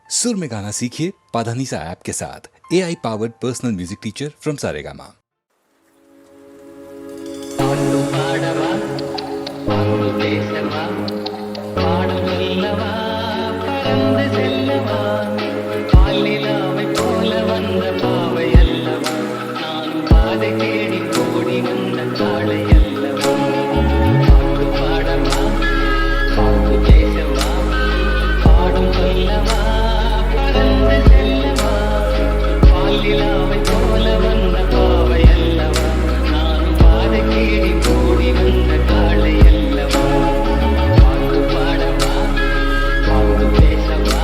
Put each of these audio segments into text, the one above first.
सुर में गाना सीखिए पाधानीसा ऐप के साथ। AI powered personal music teacher from Saregama. பாட்டு பாடவா பாட்டு பேசவா பாடம் சொல்லவா பறந்து செல்லவா பாலிலாவை போல வந்த பாவை அல்லவா நான் பாதை தேடி கோடி வந்த காளை அல்லவா பாட்டு பாடவா பாட்டு பேசவா பாடம் சொல்லவா பறந்து செல்லவா பாலிலாவை போல வந்த பாவை அல்லவா நான் பாதை தேடி கோடி வந்த காளை அல்லவா பாட்டு பாடவா பாட்டு பேசவா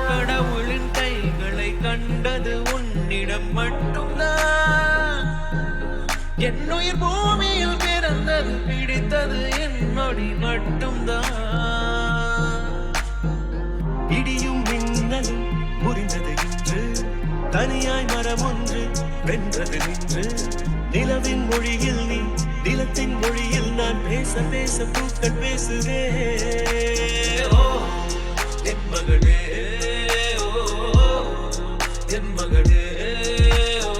கடவுளின் கைகளை கண்டது உன்னிடம் மட்டும்தான். என்னுயிர் பூமியில் பிறந்தது பிடித்தது என் நொடி மட்டும்தான். இடியும் மின்னலும் புரிந்தது இன்று, தனியாய் மரம் ஒன்று வென்றது நின்று. நிலவின் மொழியில் நீ, நிலத்தின் மொழியில் நான், பேச பேச பூக்கள் பேசுதே. ஓ என் மகளே, ஓ என் மகளே, ஓ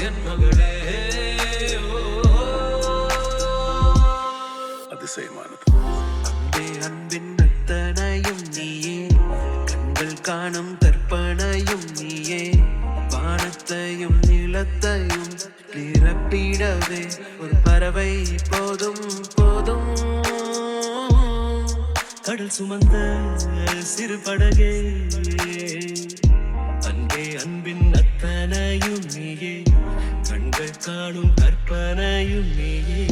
என் மகளே, ஓ அதிசயமானது. அன்பே அன்பின் அத்தனையும் நீயே, கண்கள் காணும் கற்பனையும் நீயே. வானத்தையும் நிலத்தையும் நிரப்பிடவே ஒரு பறவை போதும் போதும். கடல் சுமந்த சிறு படகே, அன்பே அன்பின் அத்தனையும் நீயே, கண்கள் காணும் கற்பனையும் நீயே.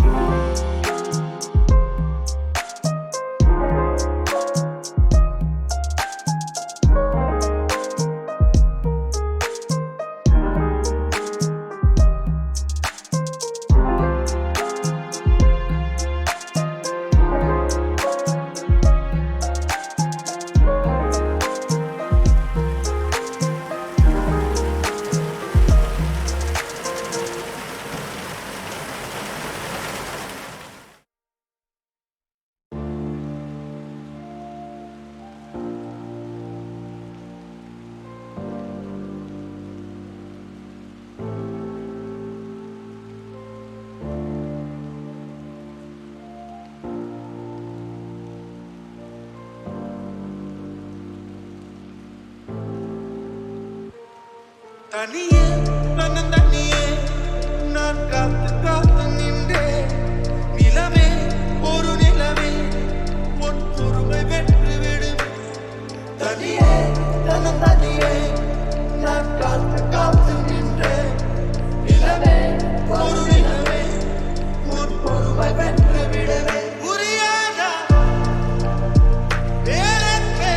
தனியே தனியே நான் காத்து காத்து நின்றேன். நிலவே ஒரு நிலவே உன் பொறுமை வென்று விடும். தனியே தனியே நான் காத்து காத்து நின்றேன். நிலவே ஒரு நிலவே உன் பொறுமை வென்று விடுவே. புரியாதா வேறெங்கே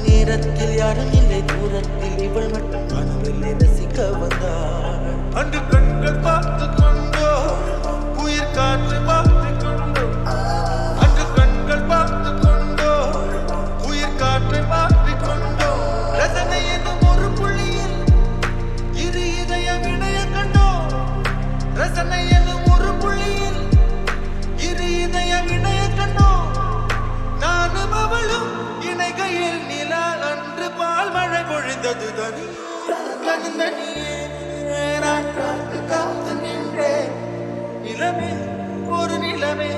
நேரத்தில் யாரும் இல்லை தூரத்தில் இவள் மட்டும் மனதில் ரசிக்க வந்தாள். அன்று கண்கள் பார்த்து கொண்டோ உயிர் காற்று பார்த்து கொண்டோ, அன்று கண்கள் பார்த்து கொண்டோ உயிர் காற்றை பார்த்து கொண்டோ. ரசனை என்னும் ஒரு புள்ளியில் இரு இதயம் இணைய கண்டோ. ரசனை என்னும் ஒரு புள்ளியில் இரு இதயம் இணைய கண்டோ. நானும் அவளும் இணைகையில் நிலா அன்று பால் மழை பொழிந்தது. தனியே நான் காத்து காத்து நின்றேன். நிலவே ஒரு நிலவே